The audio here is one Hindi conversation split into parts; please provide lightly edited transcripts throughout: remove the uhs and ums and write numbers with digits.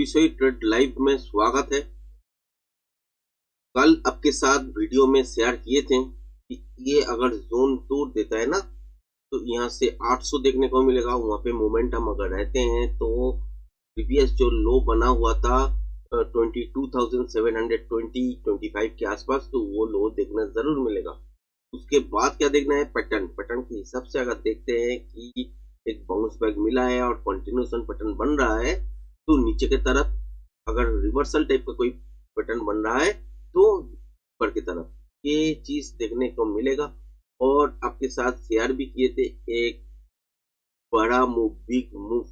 विषय ट्रेड लाइव में स्वागत है। कल आपके साथ वीडियो में शेयर किए थे कि ये अगर जोन तोड़ देता है ना तो यहाँ से 800 देखने को मिलेगा। वहां पे मोमेंटम अगर रहते हैं तो प्रीवियस जो लो बना हुआ था 22,720-25 के आसपास, तो वो लो देखना जरूर मिलेगा। उसके बाद क्या देखना है, पैटर्न के हिसाब से अगर देखते हैं कि एक बाउंस बैक मिला है और कंटिन्यूएशन पैटर्न बन रहा है तो नीचे की तरफ अगर रिवर्सल टाइप का कोई पैटर्न बन रहा है तो ऊपर की तरफ ये चीज देखने को मिलेगा। और आपके साथ शेयर भी किए थे, एक बड़ा मूव, बिग मूव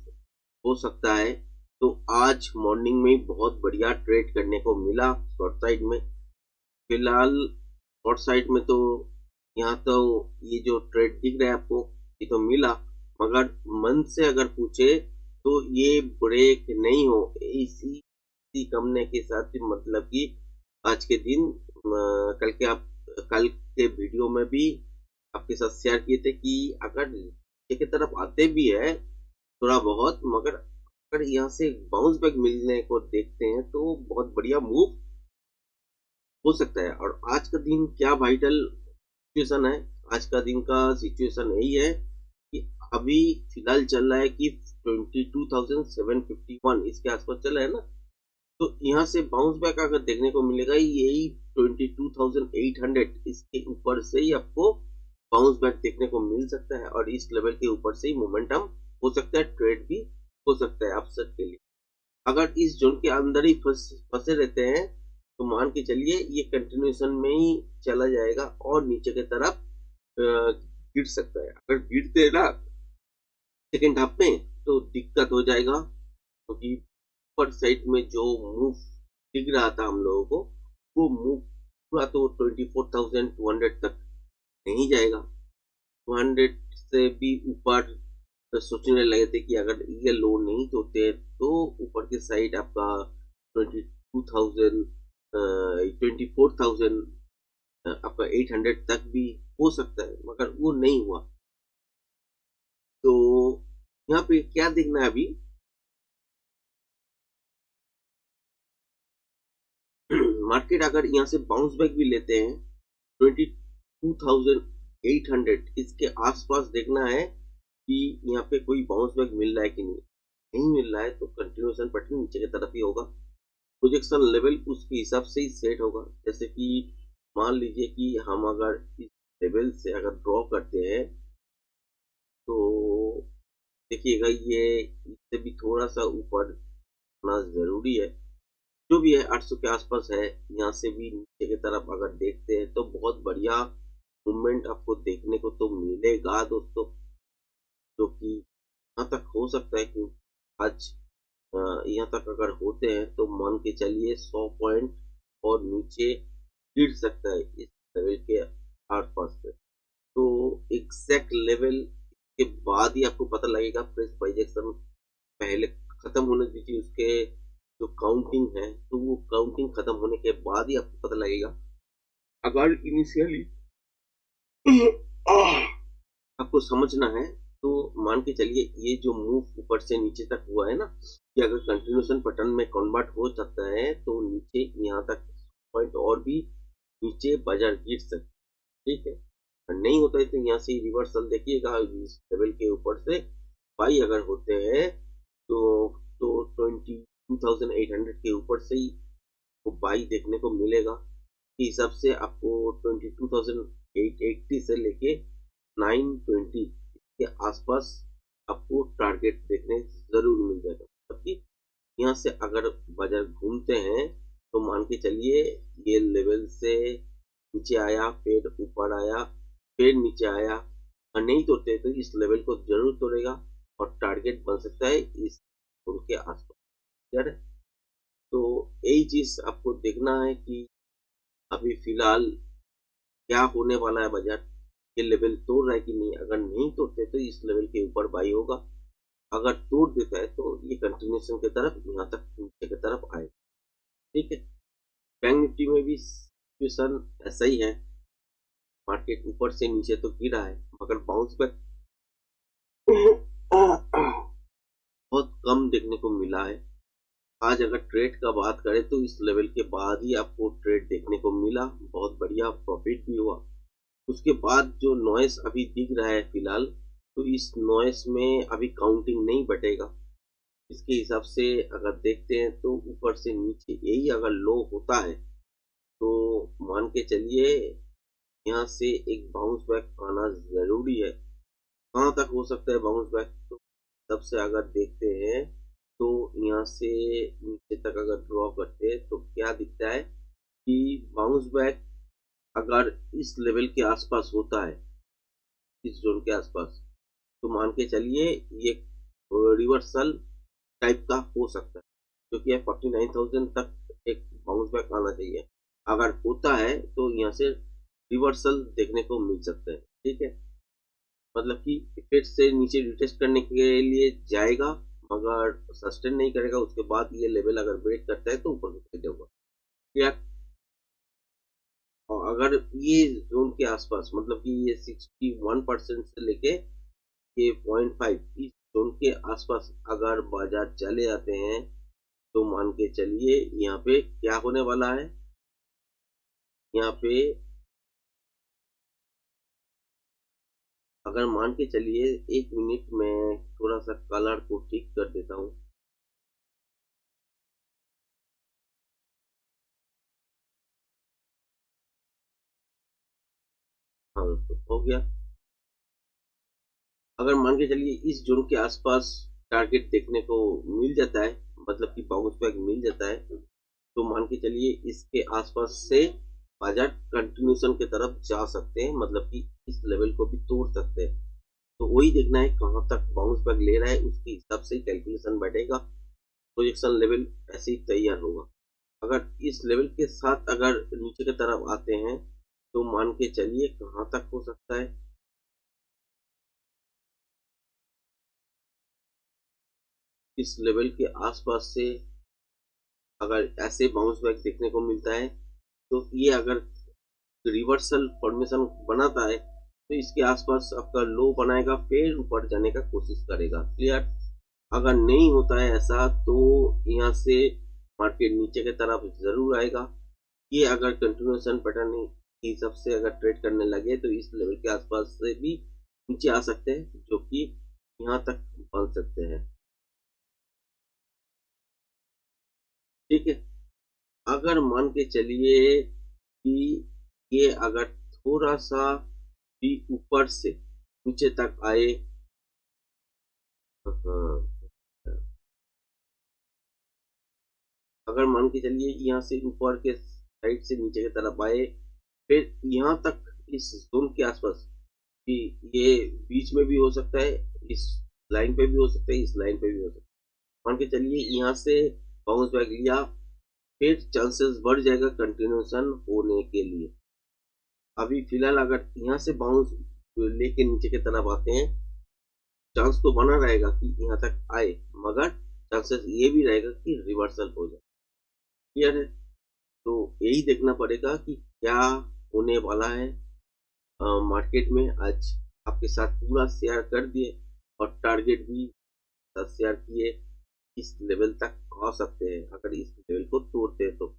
हो सकता है। तो आज मॉर्निंग में बहुत बढ़िया ट्रेड करने को मिला शॉर्ट साइड में। फिलहाल शॉर्ट साइड में तो यहाँ तो ये जो ट्रेड दिख रहा है आपको ये तो मिला, मगर मन से अगर पूछे तो ये ब्रेक नहीं हो इसी कमने के साथ, मतलब कि आज के दिन कल के वीडियो में भी आपके साथ शेयर किए थे कि अगर नीचे की तरफ आते भी है थोड़ा बहुत, मगर अगर यहाँ से बाउंस बैक मिलने को देखते हैं तो बहुत बढ़िया मूव हो सकता है। और आज का दिन क्या वाइटल सिचुएशन है, आज का दिन का सिचुएशन यही है कि अभी फिलहाल चल रहा है कि 22,751 इसके आसपास चल रहा है ना, तो यहाँ से बाउंस बैक अगर देखने को मिलेगा यही 22,800 इसके ऊपर से ही आपको बाउंस बैक देखने को मिल सकता है। और इस लेवल के ऊपर से ही मोमेंटम हो सकता है, ट्रेड भी हो सकता है अपसेट के लिए। अगर इस जोन के अंदर ही फंसे रहते हैं तो मान के चलिए ये कंटिन्यूएशन में ही चला जाएगा और नीचे की तरफ गिर सकता है। अगर गिरते हैं ना सेकेंड हाफ में तो दिक्कत हो जाएगा, क्योंकि ऊपर साइड में जो मूव दिख रहा था हम लोगों को वो मूव पूरा तो 24,200 तक नहीं जाएगा। 200 से भी ऊपर तो सोचने लगे थे कि अगर ये लो नहीं तोड़ते तो ऊपर की साइड आपका 24,000 आपका 800 तक भी हो सकता है, मगर वो नहीं हुआ। तो यहाँ पे क्या देखना है अभी मार्केट अगर यहाँ से बाउंस बैक भी लेते हैं 22,800 इसके आसपास देखना है कि यहाँ पे कोई बाउंस बैक मिल रहा है कि नहीं मिल रहा है तो कंटिन्यूएशन पैटर्न नीचे की तरफ ही होगा। प्रोजेक्शन लेवल उसके हिसाब से ही सेट होगा। जैसे कि मान लीजिए कि हम अगर इस लेवल से अगर ड्रॉ करते हैं तो देखिएगा ये इससे भी थोड़ा सा ऊपर होना जरूरी है। जो भी है 800 के आसपास है, यहाँ से भी नीचे की तरफ अगर देखते हैं तो बहुत बढ़िया मूवमेंट आपको देखने को तो मिलेगा दोस्तों, जो कि यहाँ तक हो सकता है कि आज यहाँ तक अगर होते हैं तो मान के चलिए 100 पॉइंट और नीचे गिर सकता है इस लेवल के आसपास से। तो एग्जैक्ट लेवल के बाद ही आपको पता लगेगा। प्रेस बाइजेक्शन पहले खत्म होने दीजिए, उसके जो काउंटिंग है तो वो काउंटिंग खत्म होने के बाद ही आपको पता लगेगा। अगर इनिशियली आपको समझना है तो मान के चलिए ये जो मूव ऊपर से नीचे तक हुआ है ना, कि अगर कंटिन्यूएशन पैटर्न में कन्वर्ट हो सकता है तो नीचे यहाँ तक पॉइंट और भी नीचे बाजार गिर सकता है, ठीक है। नहीं होता है तो यहाँ से रिवर्सल देखिएगा इस लेवल के ऊपर से बाई अगर होते हैं तो 22,800 के ऊपर से ही वो बाई देखने को मिलेगा। इस हिसाब से आपको 22,880 से लेके 920 के आसपास आपको टारगेट देखने जरूर मिल जाएगा। क्योंकि यहाँ से अगर बाजार घूमते हैं तो मान के चलिए ये लेवल से नीचे आया, फिर ऊपर आया, फिर नीचे आया, और नहीं तोड़ते तो इस लेवल को जरूर तोड़ेगा और टारगेट बन सकता है इस उनके आसपास। तो यही चीज आपको देखना है कि अभी फिलहाल क्या होने वाला है, बाजार ये लेवल तोड़ रहा है कि नहीं। अगर नहीं तोड़ते तो इस लेवल के ऊपर बाई होगा, अगर तोड़ देता है तो ये कंटिन्यूएशन की तरफ यहाँ तक नीचे की तरफ आएगा, ठीक है। बैंक निफ्टी में भी सिचुएशन ऐसा ही है, मार्केट ऊपर से नीचे तो गिरा है मगर बाउंस बैक बहुत कम देखने को मिला है। आज अगर ट्रेड का बात करें तो इस लेवल के बाद ही आपको ट्रेड देखने को मिला, बहुत बढ़िया प्रॉफिट भी हुआ। उसके बाद जो नॉइस अभी दिख रहा है फिलहाल, तो इस नॉइस में अभी काउंटिंग नहीं बटेगा। इसके हिसाब से अगर देखते हैं तो ऊपर से नीचे यही अगर लो होता है तो मान के चलिए यहाँ से एक बाउंस बैक आना जरूरी है। कहाँ तक हो सकता है बाउंस बैक, तो सबसे अगर देखते हैं तो यहाँ से नीचे तक अगर ड्रॉ करते हैं तो क्या दिखता है कि बाउंस बैक अगर इस लेवल के आसपास होता है, इस जोन के आसपास, तो मान के चलिए ये रिवर्सल टाइप का हो सकता है, जो कि 49,000 तक एक बाउंस बैक आना चाहिए। अगर होता है तो यहाँ से रिवर्सल देखने को मिल सकता है। ठीक है, मतलब कि फिर से नीचे रिटेस्ट करने के लिए जाएगा, मगर सस्टेन नहीं करेगा, उसके बाद ये लेवल अगर ब्रेक करता है तो ऊपर चले जाऊंगा। या और अगर ये जोन के आसपास, मतलब कि ये 61% से लेके ये 0.5 इस जोन के आसपास अगर बाजार चले जाते हैं तो मान के चलिए यहाँ पे क्या होने वाला है। यहाँ पे अगर मान के चलिए 1 मिनट में थोड़ा सा कलर को ठीक कर देता हूँ। हाँ दोस्तों, हो गया। अगर मान के चलिए इस जोन के आसपास टारगेट देखने को मिल जाता है, मतलब कि बाउंस बैक मिल जाता है, तो मान के चलिए इसके आसपास से बाजार कंटिन्यूशन की तरफ जा सकते हैं, मतलब कि इस लेवल को भी तोड़ सकते हैं। तो वही देखना है कहाँ तक बाउंस बैक ले रहा है, उसके हिसाब से कैलकुलेशन बैठेगा, प्रोजेक्शन लेवल ऐसे ही तैयार होगा। अगर इस लेवल के साथ अगर नीचे की तरफ आते हैं तो मान के चलिए कहाँ तक हो सकता है। इस लेवल के आसपास से अगर ऐसे बाउंस बैक देखने को मिलता है तो ये अगर रिवर्सल फॉर्मेशन बनाता है तो इसके आसपास आपका लो बनाएगा, फिर ऊपर जाने का कोशिश करेगा। क्लियर। अगर नहीं होता है ऐसा तो यहाँ से मार्केट नीचे की तरफ जरूर आएगा। ये अगर कंटिन्यूएशन पैटर्न के हिसाब से अगर ट्रेड करने लगे तो इस लेवल के आसपास से भी नीचे आ सकते हैं, जो कि यहाँ तक बन सकते हैं। ठीक है, अगर मान के चलिए कि ये अगर थोड़ा सा भी ऊपर से नीचे तक आए, हाँ, अगर मान के चलिए यहाँ से ऊपर के साइड से नीचे की तरफ आए, फिर यहाँ तक इस जोन के आसपास, कि ये बीच में भी हो सकता है, इस लाइन पे भी हो सकता है, इस लाइन पे भी हो सकता है। मान के चलिए यहाँ से बाउंस बैक लिया, फिर चांसेस बढ़ जाएगा कंटिन्यूशन होने के लिए। अभी फिलहाल अगर यहाँ से बाउंस लेके नीचे की तरफ आते हैं, चांस तो बना रहेगा कि यहाँ तक आए, मगर चांसेस ये भी रहेगा कि रिवर्सल हो जाए। क्लियर है। तो यही देखना पड़ेगा कि क्या होने वाला है मार्केट में। आज आपके साथ पूरा शेयर कर दिए और टारगेट भी साथ शेयर किए। इस लेवल तक आ सकते हैं अगर इस लेवल को तोड़ते हैं तो।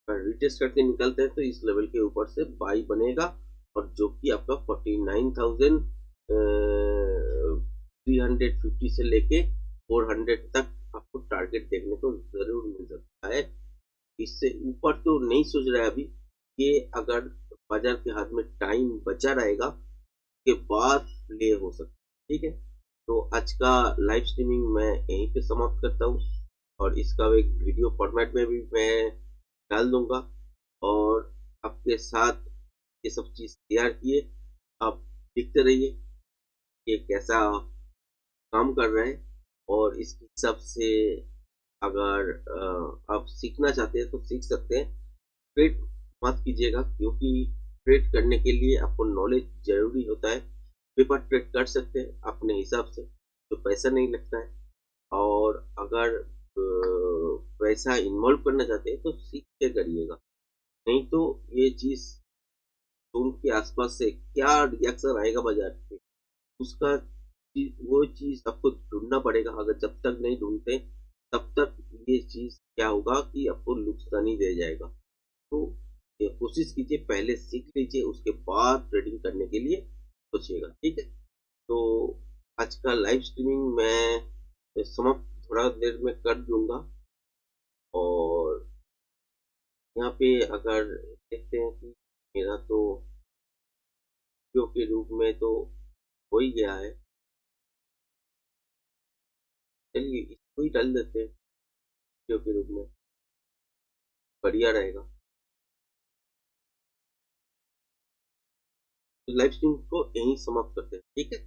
अगर रिटेस्ट करके निकलते हैं तो इस लेवल के ऊपर से बाई बनेगा, और जो कि आपका 49,350 से लेके 400 तक आपको टारगेट देखने को जरूर मिल सकता है। इससे ऊपर तो नहीं सोच रहा है अभी। ये अगर बाजार के हाथ में टाइम बचा रहेगा के बाद प्ले हो सकता है। ठीक है, तो आज का लाइव स्ट्रीमिंग मैं यहीं पे समाप्त करता हूँ, और इसका एक वीडियो फॉर्मेट में भी मैं डाल दूंगा, और आपके साथ ये सब चीज शेयर किए। आप देखते रहिए कि कैसा काम कर रहे हैं, और इस हिसाब से अगर आप सीखना चाहते हैं तो सीख सकते हैं। ट्रेड मत कीजिएगा, क्योंकि ट्रेड करने के लिए आपको नॉलेज जरूरी होता है। पेपर ट्रेड कर सकते हैं अपने हिसाब से, तो पैसा नहीं लगता है। और अगर पैसा इन्वॉल्व करना चाहते हैं तो सीख के करिएगा, नहीं तो ये चीज उनके आसपास से क्या रिएक्शन आएगा बाजार पे, उसका वो चीज आपको ढूंढना पड़ेगा। अगर जब तक नहीं ढूंढते तब तक ये चीज क्या होगा कि आपको नुकसानी दे जाएगा। तो ये कोशिश कीजिए, पहले सीख लीजिए, उसके बाद ट्रेडिंग करने के लिए सोचिएगा, ठीक है। तो आज का लाइव स्ट्रीमिंग मैं समाप्त थोड़ा देर में कर दूंगा। और यहाँ पे अगर देखते हैं कि मेरा तो वीडियो के रूप में तो हो ही गया है, चलिए इसको ही डाल देते हैं वीडियो के रूप में, बढ़िया रहेगा। तो लाइव स्ट्रीम को यहीं समाप्त करते हैं, ठीक है।